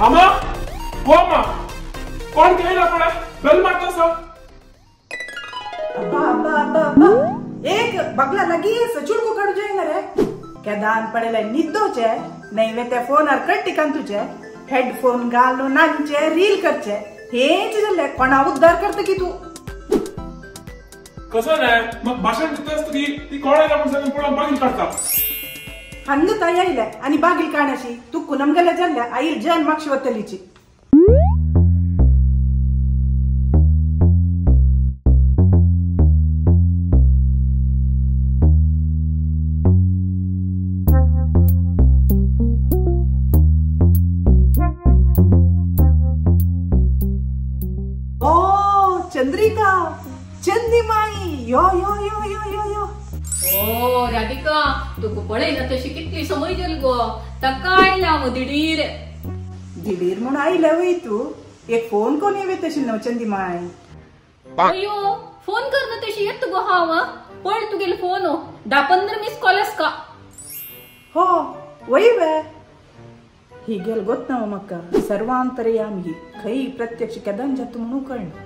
अम्मा हो अम्मा कोण केला पडे बेल मारतो अब्बा अब्बा अब्बा अब्बा एक बगला लगी है सचुड़ को कड़ जाएगा रे क्या दान पड़ेला निद्दो छे नहीं वे ते फोन आर कट्टी कंतु छे हेडफोन गालो नांचे रील करचे हेच जल्ले कोणा उद्धार करते की तू कसं नाही मग भाषण देत असतं ती कोणाला पण सांगून पुढे बागील काढता हंग तयारीला आणि बागील काढाशी तू कुनमगला जल्ल्या आई जन माक्षवतलीची चंद्रिका चंदीमाई यो यो यो यो यो यो ओ राधिका तुका पळयना तशी कितली समय गेल गो ताका आयला हांव दिडीर दिडीर म्हूण आयला वय तू एक फोन कोण येवे तशी न्हू चंदीमाई अयो फोन करना तशी येत गो हांव पळ तुगेलो फोन 10-15 मिस कॉल आसका हो वय वे ही गेल गोत ना म्हाका सर्वांतरयामी ही खंय प्रत्यक्ष केदान जाता म्हणून कळना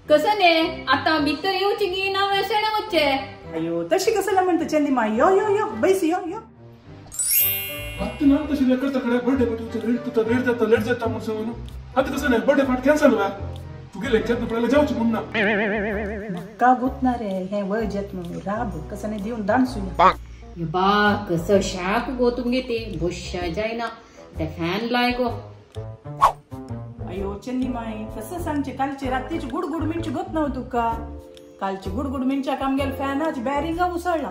कसं ने आता भितर येवची गी ना वेसणे वच्चे अयो तशी कसला म्हणता चंदीमाई यो यो यो बैस यो यो आता ना तशी लेकरच्याकडे बर्थडे पार्टी लेट जाता म्हणून सांगून आता कसं नाही बर्थडे पार्टी कॅन्सल व्हा तू गेले खेत पडायला जाऊची म्हणून का गुतना रे हे वय जेत म्हणून राब कसं नाही देऊन डान्सू बा कसं शाक गो तुमगे ते बुश्शा जायना ते फॅन लाय गो अयो चंदीमाई कसं सांगचे कालची रात्रीची गुडगुड मिंच गोत नव्ह तुका कालची गुडगुड मिंचा काम गेल फॅनाची बॅरिंग उसळला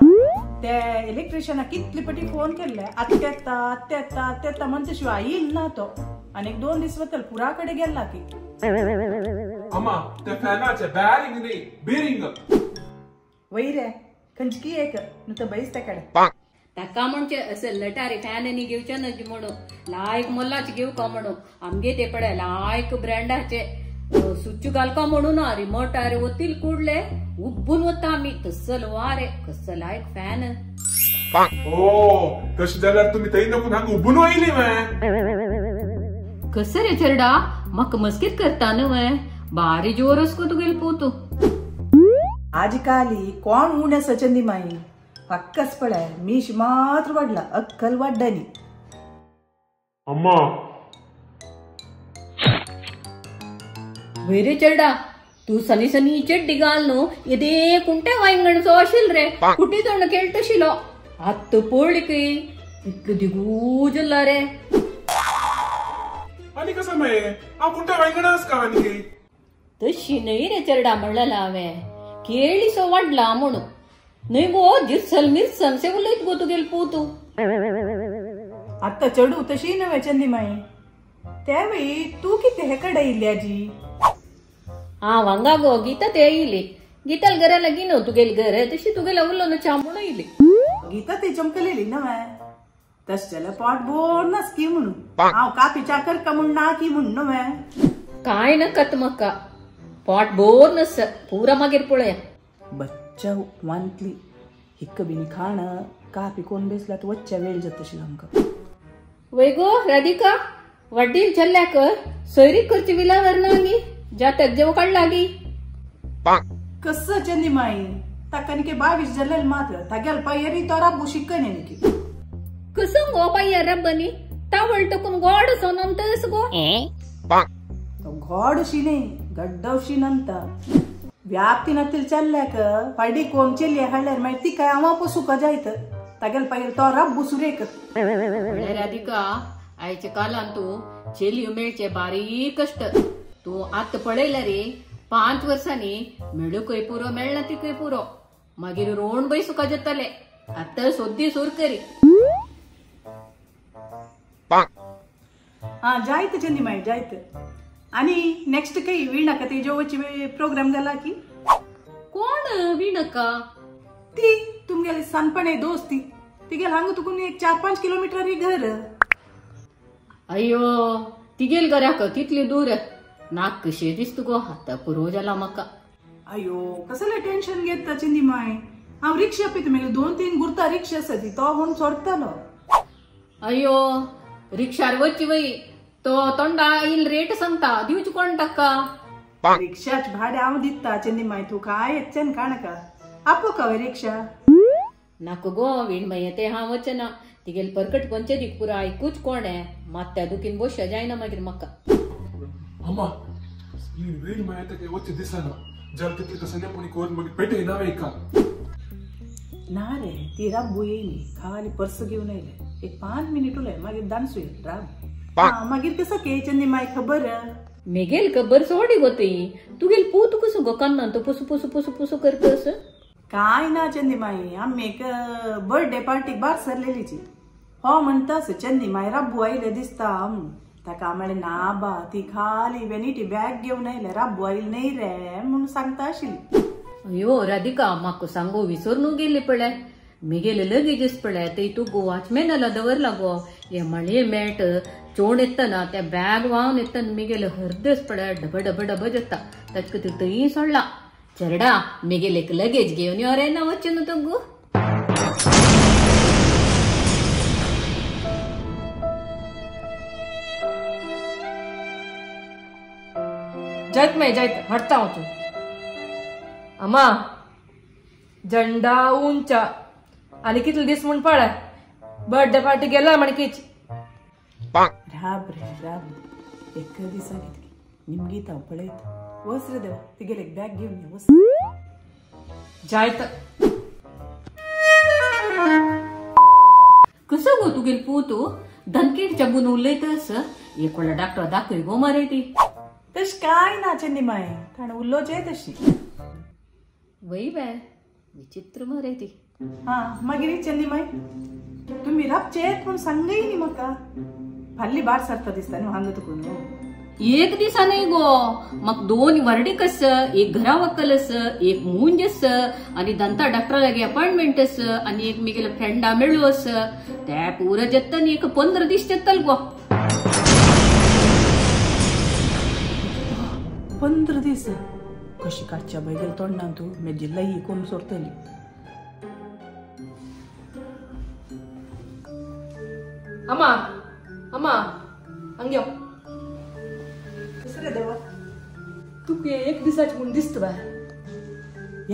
ते इलेक्ट्रिशियना कितली पटी फोन केले आत्तेता म्हणते शिवाय येईल ना तो आणि 2 दिवस वतल पुराकडे गेला की अम्मा त्या फॅनाचे बॅरिंग नाही बेरिंग वय रे खंचकी एक नुत बैस त्याकडे ताका म्हणजे असं लटारी फॅननी घेवचे नजी म्हणून लायक मोल्लाची घेऊ का म्हणून आमगे ते पडे लायक ब्रँडाचे सुच्चू घालका म्हणून रिमोट अरे वतील कुडले उब्बून वता आम्ही तसल वारे कसं लायक फॅन ओ तशी जाल्यार तुम्ही तई नको हांग उबून वयली कसं रे चरडा मक मस्कित करता न्हय बारी जोरस को तुगेल पोतू आजकाली कोण उण्या सचंदीमाई पक्कच पडाय मीश मात्र वाढला अक्कल वाड्डानी अम्मा वेरे चरडा तू सनी सनी चड्डी घाल न्हू इदे कुंटे वांगणचो आशिल रे कुटी तोंड केळटशिलो आत्त पोळी की इतलो दिगूजला रे आणि कसं माये आ कुंटे वांगणास का आणि तशी नाही रे चरडा म्हणला हांवें केळीसो वाडला म्हणून नाही गो जिरसल मिरसन से उलयत गो तुगेल पोतू आता चढू तशी नव्हे चंदीमाई त्यावेळी तू किती हेकडे इल्ल्याजी हा वांगा गो गीता ते येयली गीताल घराला गिनो तुगेल घर तशी तुगेला उरलो ना चांबून येयली गीता ती चमकलेली नव्हे तसच्याला पोट बोर नस की म्हणून हांव कापी चाकर का म्हूण ना की म्हूण नव्हे काय नकत मका पोट बोर नस पुरा मागीर पळया बच्चा वांतली हिक्क बिनी खाण कापी कोण बेसला तर वच्च्या वेळ जातशी आमका वय गो राधिका वडील चल्ल्या कर सोयरी करची विलावर नागी जातक जेव काढ लागी कस चंदीमाई ताकानिके 22 जल्लेल मात्र तागेल पायरी तोरा बुशिकने निकी कसं गो पाय रब्बनी तावळ टकून गोड सोनंतस गो घोडशी नाही गड्डवशी नंतर व्याप्तीनातील चल्ल्याक फायडी कोण चेली हाडल्यार मागीर ती काय आमापसू का जायत तागेल पायर तोरा बुसुरेक राधिका आयच्या कालान तू चेली मेळचे बारीक कष्ट तू आत पळयला रे 5 वर्सांनी मेळूकय पुरो मेळना तिकय पुरो मागीर रोण बैसू का जातले आता सोद्दी सूर करी हा जायत चंदीमाई जायत आणि नेक्स्ट काही वीणा का ते जेवची प्रोग्राम झाला की कोण वीणका ती तुमगेली सनपणे दोस्ती तिगेल हांग तुकून एक 4-5 किलोमीटर घर. अयो तिगेल गऱ्याक तितली दूर नाक कशे दिसत गो आता पुरो जाला म्हाका. अयो कसले टेन्शन घेता चिंदी माय. हांव रिक्षा पित मेलो 2-3 गुर्ता रिक्षा आसा ती तो म्हूण सोडतालो. अयो रिक्षार वच्ची वय तो तोंडा इल रेट सांगता दिवची कोण ताका. रिक्षाच भाडे हांव दिता चिंदी माय. तू काय येचेन काणका आपो का रिक्षा. नाको गो वीण माय ते हांव वचना. तिगेल परकट पंचायतीक पुरो आयकूच कोण मात्या दुखीन बस जायना मागीर म्हाका. अम्मा वेळ माहिती काय వచ్చే दिसाना जल तितली कसं नाही कोणी कोण मग पेटे ना वे का. ना रे ती राबू येईली खाली पर्स घेऊन येईल. एक 5 मिनिट उलय मागीर डान्स होईल राब. मागीर कसं के चंदी माय खबर मेगेल खबर सोडी गोती. तुगेल पूत कसं गो कन्ना तो पुसू पुसू पुसू पुसू करतस. काय ना चंदी माई आम्ही एक बर्थडे पार्टी बार सरलेलीची. हो म्हणतास चंदी माय राबू आईले दिसता. ताका म्हळे ना बा ती खाली वेनिटी बॅग घेऊन आयले राबू आईल नाही रे म्हणून सांगता आशिल्ली. अयो राधिका म्हाका सांगो विसरून गेले पळय. मेगेले लगेच पळय ते तू गो वॉचमॅनाला दवरला गो. हे म्हळे मेट चोण येतना त्या बॅग व्हावन येतना मेगेले हरदस पळय डब डब डब जाता. ताचे खातीर थंय सोडला. चरडा मेगेले लगेज घेवन यो रे ना वच्चे न्हू तो गो. जायत माय जायत हटता हांव तू. अम्मा झंडा उंचा आनी कितले दीस म्हूण पळय बर्थडे पार्टी गेला म्हणकीच. राब रे राब एक दिसा घेतली निमगीत हांव पळयता. वस रे देवा तिगेले एक बॅग घेवन ये वस. जायत कसं गो तुगेल पूत धनकेडच्या गुण उलयतस. एक वेळा डॉक्टर दाखय गो मरे ती. तश काय ना चंदी माय ताण उल्लोच आहे तशी. वय बाय विचित्र मरे ती. हा मागीर चंदी माय तुम्ही राबचे पण सांगय न्ही म्हाका. फाल्ली बार सरता दिसता न्हू हांगा तुकून. एक दिसा नाही गो मग 2 वर्डीक आस एक घरा वक्कल आस एक मुंज आस आणि दंता डॉक्टर लागी अपॉइंटमेंट आस आणि एक मेगेले फ्रेंडा मेळू आस. त्या पुरा जत्तन एक 15 दीस जत्तल गो. 15 दीस कशी काडच्या बैगेल तोंडान तू मेजी लई कोम सोरतली. अम्मा अम्मा हंग्यो दुसरे देवा तुका एक दिसाची म्हूण दिसता बाय.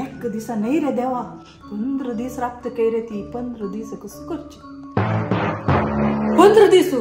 एक दिसा नाही रे देवा 15 दीस राबता काय रे ती. 15 दीस कसं करची. 15 दीस